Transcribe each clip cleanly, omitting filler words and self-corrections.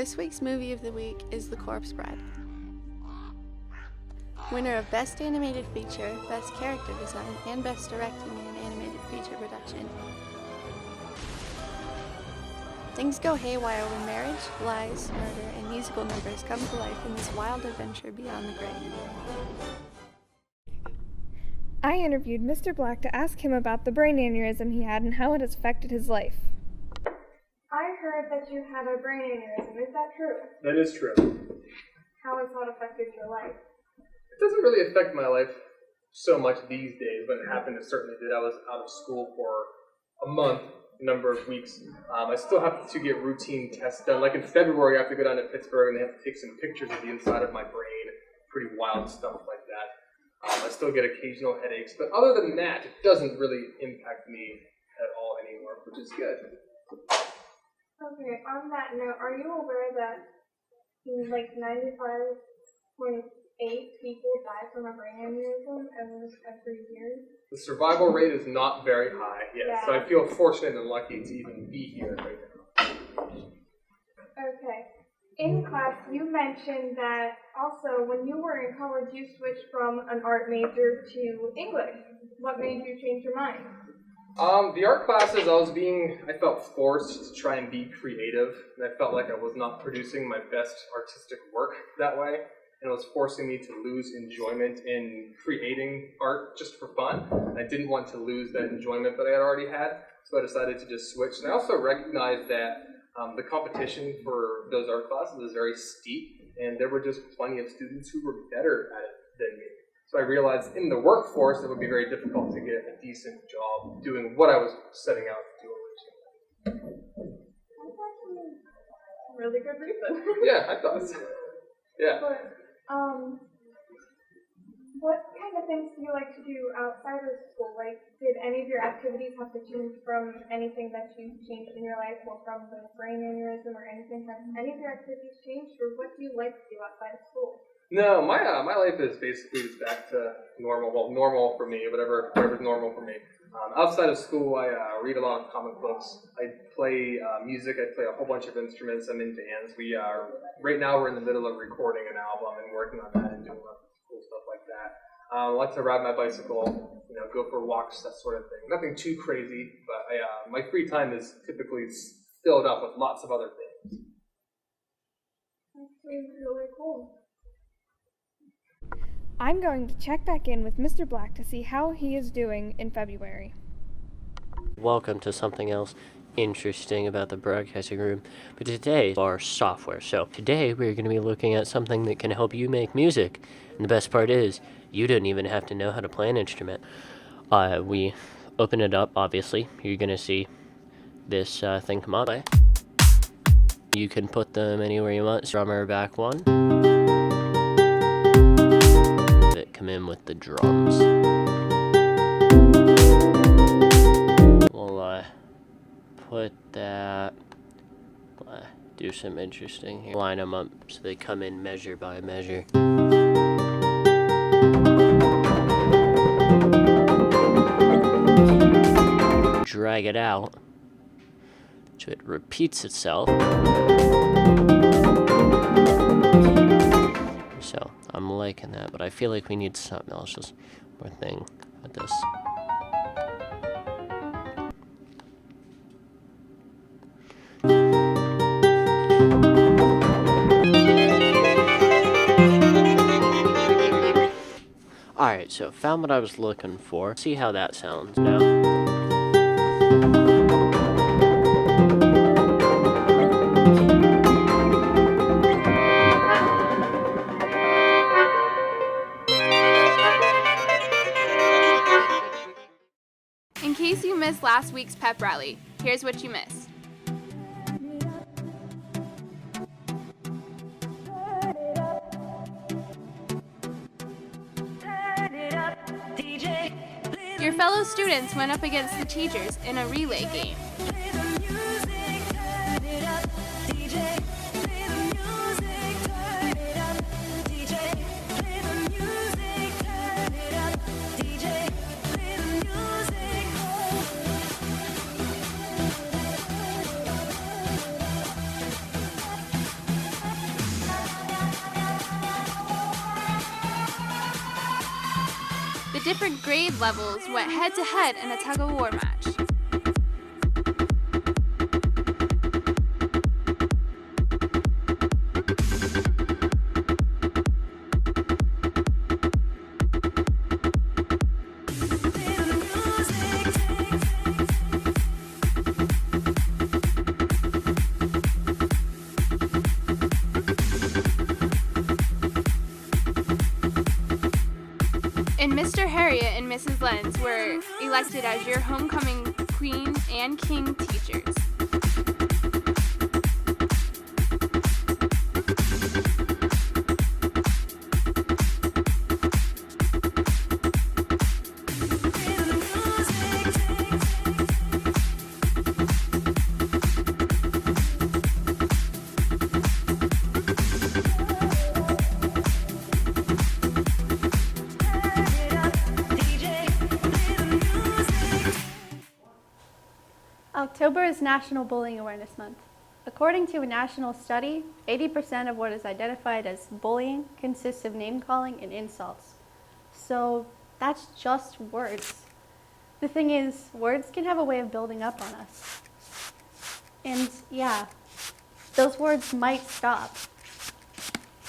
This week's movie of the week is The Corpse Bride. Winner of Best Animated Feature, Best Character Design, and Best Directing in an Animated Feature Production. Things go haywire when marriage, lies, murder, and musical numbers come to life in this wild adventure beyond the grave. I interviewed Mr. Black to ask him about the brain aneurysm he had and how it has affected his life. I heard that you had a brain aneurysm. Is that true? That is true. How has that affected your life? It doesn't really affect my life so much these days, but it happened. It certainly did. I was out of school for a month, a number of weeks. I still have to get routine tests done. Like in February, I have to go down to Pittsburgh and they have to take some pictures of the inside of my brain. Pretty wild stuff like that. I still get occasional headaches, but other than that, it doesn't really impact me at all anymore, which is good. Okay, on that note, are you aware that like 95.8 people die from a brain aneurysm every year? The survival rate is not very high, yes, Yeah. so I feel fortunate and lucky to even be here right now. Okay. In class, you mentioned that also when you were in college, you switched from an art major to English. What made you change your mind? The art classes, I felt forced to try and be creative, and I felt like I was not producing my best artistic work that way, and it was forcing me to lose enjoyment in creating art just for fun. And I didn't want to lose that enjoyment that I had already had, so I decided to just switch. And I also recognized that the competition for those art classes is very steep, and there were just plenty of students who were better at it than me. So I realized in the workforce it would be very difficult to get a decent job doing what I was setting out to do originally. That's actually a really good reason. Yeah, I thought so. Yeah. But, what kind of things do you like to do outside of school? Like, did any of your activities have to change from anything that you changed in your life, or from the brain aneurysm or anything? Have any of your activities changed, or what do you like to do outside of school? No, my life is basically just back to normal. Well, normal for me, whatever's normal for me. Outside of school, I read a lot of comic books. I play music. I play a whole bunch of instruments. I'm in bands. Right now we're in the middle of recording an album and working on that and doing lots of cool stuff like that. I like to ride my bicycle, go for walks, that sort of thing. Nothing too crazy, but my free time is typically filled up with lots of other things. That's really cool. I'm going to check back in with Mr. Black to see how he is doing in February. Welcome to something else interesting about the broadcasting room, but today is our software. So today we're going to be looking at something that can help you make music, and the best part is you don't even have to know how to play an instrument. We open it up, obviously. You're going to see this thing come up. You can put them anywhere you want. Drummer back one. Come in with the drums. We'll put that, do some interesting here. Line them up so they come in measure by measure. Drag it out so it repeats itself. So I'm liking that, but I feel like we need something else, just more thing with this. Alright, so found what I was looking for. See how that sounds now. In case you missed last week's pep rally, here's what you missed. Your fellow students went up against the teachers in a relay game. The different grade levels went head-to-head in a tug-of-war match. And Mr. Harriet and Mrs. Lenz were elected as your homecoming queen and king teachers. October is National Bullying Awareness Month. According to a national study, 80% of what is identified as bullying consists of name-calling and insults. So that's just words. The thing is, words can have a way of building up on us. And yeah, those words might stop.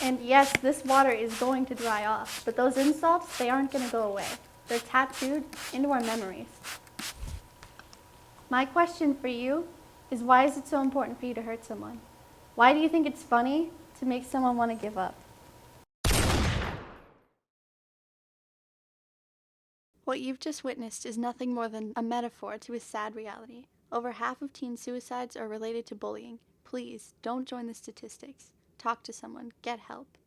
And yes, this water is going to dry off, but those insults, they aren't going to go away. They're tattooed into our memories. My question for you is, why is it so important for you to hurt someone? Why do you think it's funny to make someone want to give up? What you've just witnessed is nothing more than a metaphor to a sad reality. Over half of teen suicides are related to bullying. Please, don't join the statistics. Talk to someone. Get help.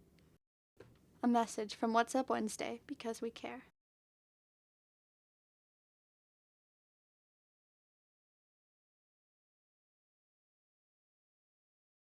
A message from What's Up Wednesday, because we care.